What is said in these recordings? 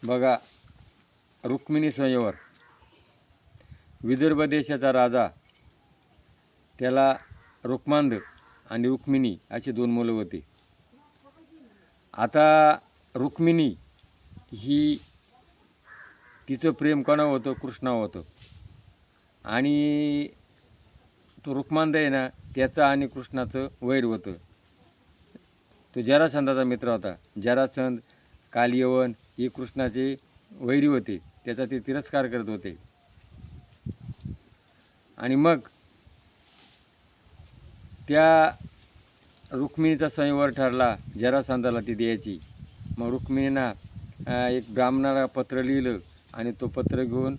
बघा, रुक्मिणी स्वयंवर. विदर्भ देशाचा राजा, त्याला रुक्मांद आणि रुक्मिणी अशी दोन मुलं होती. आता रुक्मिणी ही तिचं प्रेम कोणावर होतं? कृष्णावर होतं. आणि तो रुक्मांद आहे ना, त्याचं आणि कृष्णाचं वैर होतं. तो जरासंधाचा मित्र होता. जरासंध, कालियवन हे कृष्णाचे वैरी होते. त्याचा ते तिरस्कार करत होते. आणि मग त्या रुक्मिणीचा स्वयंवर ठरला, जरासंधाला ती द्यायची. मग रुक्मिणीनं एक ब्राह्मणाला पत्र लिहिलं आणि तो पत्र घेऊन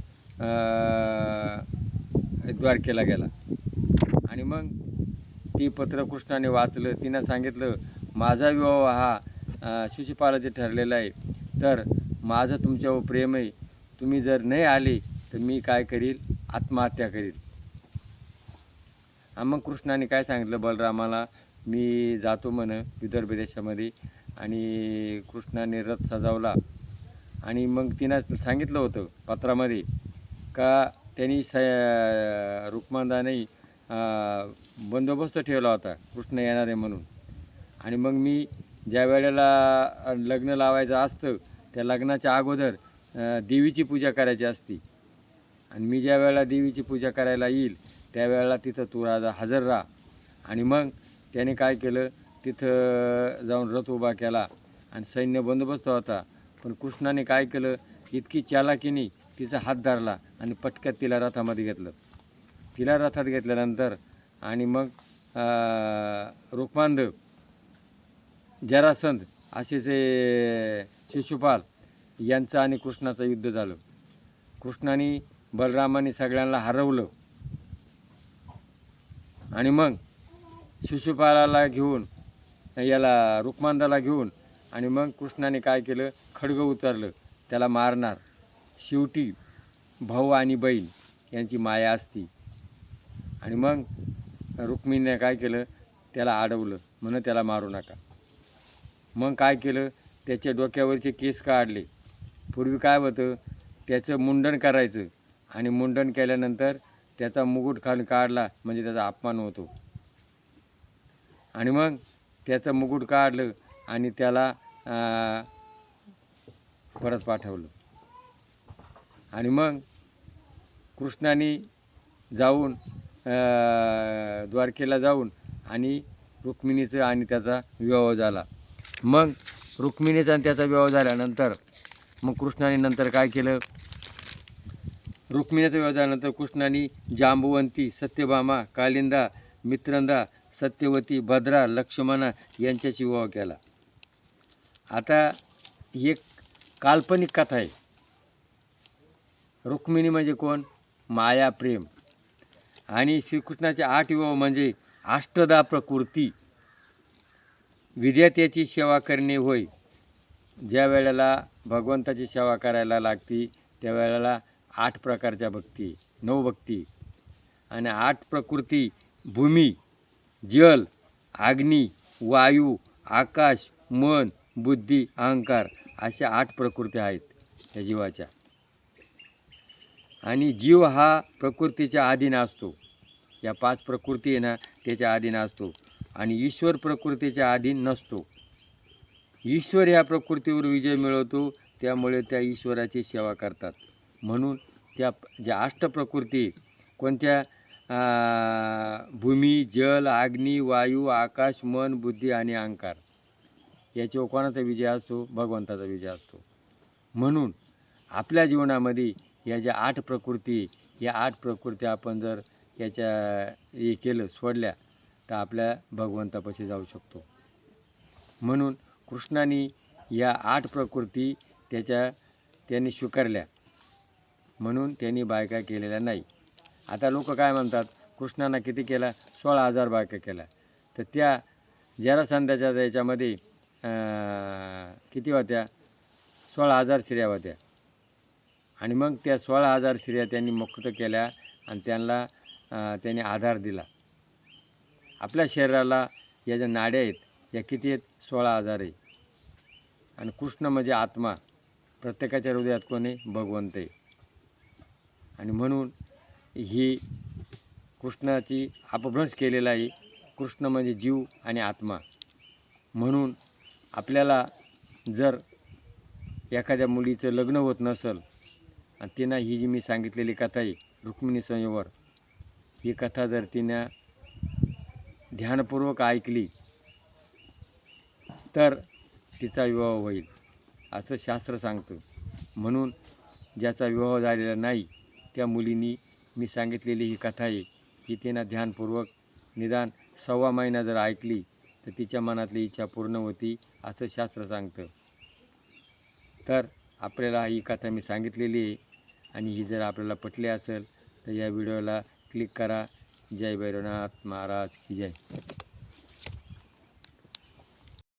द्वारकेला गेला. आणि मग ती पत्र कृष्णाने वाचलं. तिनं सांगितलं, माझा विवाह हा शिशुपालाचे ठरलेला आहे, तर माझं तुमच्यावर प्रेम आहे. तुम्ही जर नाही आले तर मी काय करील? आत्महत्या करील. मग कृष्णाने काय सांगितलं बलरामाला, मी जातो विदर्भ देशामध्ये. आणि कृष्णाने रथ सजवला. आणि मग तिनं सांगितलं होतं पत्रामध्ये का त्यांनी रुक्मांदाने बंदोबस्त ठेवला होता कृष्ण येणार आहे म्हणून. आणि मग मी ज्या वेळेला लग्न लावायचं असतं त्या लग्नाच्या अगोदर देवीची पूजा करायची असती. आणि मी ज्या वेळेला देवीची पूजा करायला येईल त्यावेळेला तिथं तू हजर राहा. आणि मग त्याने काय केलं, तिथं जाऊन रथ उभा केला आणि सैन्य बंदोबस्त होता. पण कृष्णाने काय केलं, इतकी चालाकीने तिचा हात धरला आणि पटक्यात तिला रथामध्ये घेतलं. तिला रथात घेतल्यानंतर आणि मग रुक्मांद, जरासंध असेच शिशुपाल यांचं आणि कृष्णाचं युद्ध झालं. कृष्णाने बलरामाने सगळ्यांना हरवलं. आणि मग शिशुपालाला घेऊन रुक्मांदाला घेऊन आणि मग कृष्णाने काय केलं, खड्ग उतरलं त्याला मारणार. शेवटी भाऊ आणि बहीण यांची माया असती. आणि मग रुक्मिणीने काय केलं, त्याला अडवलं, म्हणून त्याला मारू नका. मग काय केलं, त्याच्या डोक्यावरचे केस काढले. पूर्वी काय होतं, त्याचं मुंडन करायचं आणि मुंडन केल्यानंतर त्याचा मुकुट खाली काढला म्हणजे त्याचा अपमान होतो. आणि मग त्याचं मुकुट काढलं आणि त्याला परत पाठवलं. आणि मग कृष्णाने जाऊन द्वारकेला जाऊन आणि रुक्मिणीचं आणि त्याचा विवाह झाला. मग रुक्मिणीचा आणि त्याचा विवाह झाल्यानंतर मग कृष्णाने नंतर काय केलं, रुक्मिणीचा विवाह झाल्यानंतर कृष्णाने जांबुवंती, सत्यभामा, कालिंदा, मित्रंदा, सत्यवती, भद्रा, लक्ष्मणा यांच्याशी विवाह केला. आता ही एक काल्पनिक कथा आहे. रुक्मिणी म्हणजे कोण? माया, प्रेम. आणि श्रीकृष्णाचे 8 विवाह म्हणजे अष्टदा प्रकृती. विद्यात्याची सेवा करणे होय. ज्या वेळेला भगवंताची सेवा करायला लागती त्यावेळेला 8 प्रकारच्या भक्ती, 9 भक्ती. आणि 8 प्रकृती, भूमी, जल, अग्नी, वायू, आकाश, मन, बुद्धी, अहंकार अशा 8 प्रकृती आहेत त्या जीवाच्या. आणि जीव हा प्रकृतीच्या अधीन असतो. या 5 प्रकृती आहे ना त्याच्या अधीन असतो. आणि ईश्वर प्रकृतीच्या अधीन नसतो. ईश्वर ह्या प्रकृतीवर विजय मिळवतो, त्यामुळे त्या ईश्वराची सेवा करतात. म्हणून त्या ज्या 8 प्रकृती कोणत्या, भूमी, जल, अग्नी, वायू, आकाश, मन, बुद्धी आणि अहंकार, याच्यावर कोणाचा विजय असतो? भगवंताचा विजय असतो. म्हणून आपल्या जीवनामध्ये या ज्या 8 प्रकृती, या 8 प्रकृती आपण जर याच्या हे केलं, सोडल्या, तर आपल्या भगवंतापाशी जाऊ शकतो. म्हणून कृष्णाने या 8 प्रकृती त्यांनी स्वीकारल्या, म्हणून त्यांनी बायका केलेल्या नाही. आता लोक काय म्हणतात, कृष्णानं किती केला? 16,000 बायका केल्या. तर त्या जरासंधाच्या याच्यामध्ये किती होत्या? 16,000 स्त्रिया होत्या. आणि मग त्या 16,000 स्त्रिया त्यांनी मुक्त केल्या आणि त्यांनी आधार दिला. आपल्या शरीराला या ज्या नाड्या आहेत या किती आहेत? 16,000 आहे. आणि कृष्ण म्हणजे आत्मा. प्रत्येकाच्या हृदयात कोण आहे? भगवंत आहे. आणि म्हणून ही कृष्णाची अपभ्रंश केलेला आहे. कृष्ण म्हणजे जीव आणि आत्मा. म्हणून आपल्याला जर एखाद्या मुलीचं लग्न होत नसेल आणि तिनं ही जी मी सांगितलेली कथा आहे रुक्मिणी स्वयंवर, ही कथा जर तिनं ध्यानपूर्वक ऐकली तर तिचा विवाह होईल असं शास्त्र सांगतं. म्हणून ज्याचा विवाह झालेला नाही त्या मुलींनी मी सांगितलेली ही कथा आहे की तिनं ध्यानपूर्वक निदान 1.25 महिना जर ऐकली तर तिच्या मनातली इच्छा पूर्ण होती असं शास्त्र सांगतं. तर आपल्याला ही कथा मी सांगितलेली आहे आणि ही जर आपल्याला पटली असेल तर या व्हिडिओला क्लिक करा. जय भैरवनाथ महाराज की जय.